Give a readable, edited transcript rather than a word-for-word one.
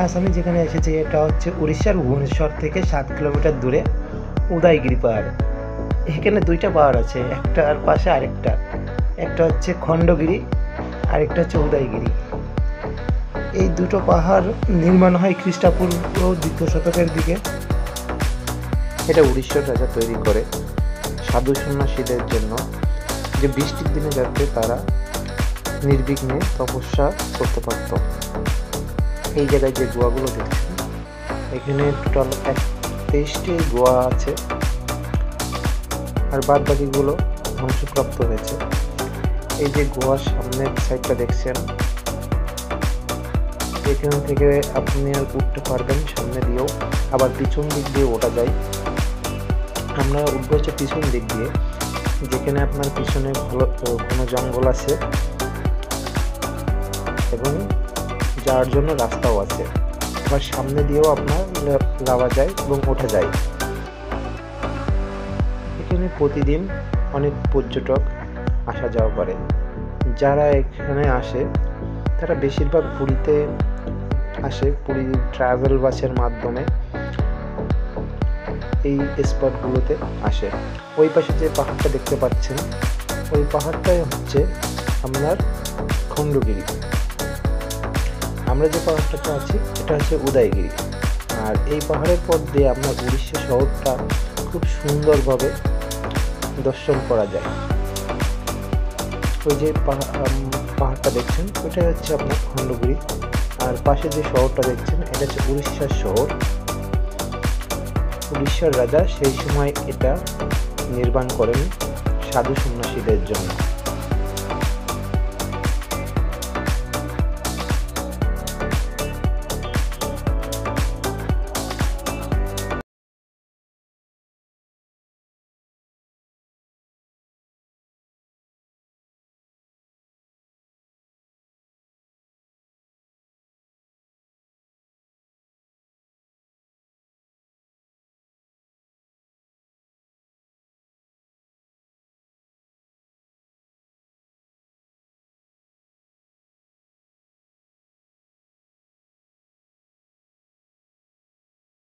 আজ আমি যেখানে এসেছি এটা হচ্ছে উড়িষ্যার ভুবনেশ্বর থেকে 7 কিলোমিটার দূরে উদয়গিরি পাহাড়। এখানে দুইটা পাহাড় আছে, একটার পাশে আরেকটা, একটা হচ্ছে খণ্ডগিরি আরেকটা হচ্ছে উদয়গিরি। এই দুটো পাহাড় নির্মাণ হয় খ্রিস্টপূর্ব 2য় শতকের দিকে। এটা উড়িষ্যার রাজা তৈরি করে সাধু সন্ন্যাসীদের জন্য, যে বৃষ্টির দিনে যাতে তারা নির্বিঘ্নে তপস্যা করতে পারত। এই জায়গায় যে গুহাগুলো দেখছেন, এখানে টোটাল 23টি গুহা আছে, আর বাদ বাকিগুলো ধ্বংসপ্রাপ্ত হয়েছে। এই যে গুহার সামনের সাইডটা দেখছেন, এখান থেকে আপনি আর উঠতে পারবেন সামনে দিয়েও, আবার পিছন দিক দিয়ে ওঠা যায়। আমরা উঠবো হচ্ছে পিছন দিক দিয়ে, যেখানে আপনার পিছনে ভালো কোনো জঙ্গল আছে এবং যাওয়ার জন্য রাস্তাও আছে। আবার সামনে দিয়েও আপনার যাওয়া যায় এবং ওঠা যায়। এখানে প্রতিদিন অনেক পর্যটক আসা যাওয়া করে। যারা এখানে আসে তারা বেশিরভাগ পুরীতে আসে, পুরী ট্রাভেল বাসের মাধ্যমে এই স্পটগুলোতে আসে। ওই পাশে যে পাহাড়টা দেখতে পাচ্ছেন, ওই পাহাড়টাই হচ্ছে আপনার খণ্ডগিরি। আমরা যে পাহাড়টাতে আছি এটা হচ্ছে উদয়গিরি। আর এই পাহাড়ের পর দিয়ে আপনার উড়িষ্যা শহরটা খুব সুন্দরভাবে দর্শন করা যায়। ওই যে পাহাড়টা দেখছেন ওইটাই হচ্ছে আপনার খণ্ডগিরি, আর পাশে যে শহরটা দেখছেন এটা হচ্ছে উড়িষ্যার শহর। উড়িষ্যার রাজা সেই সময় এটা নির্মাণ করেন সাধু সন্ন্যাসীদের জন্য।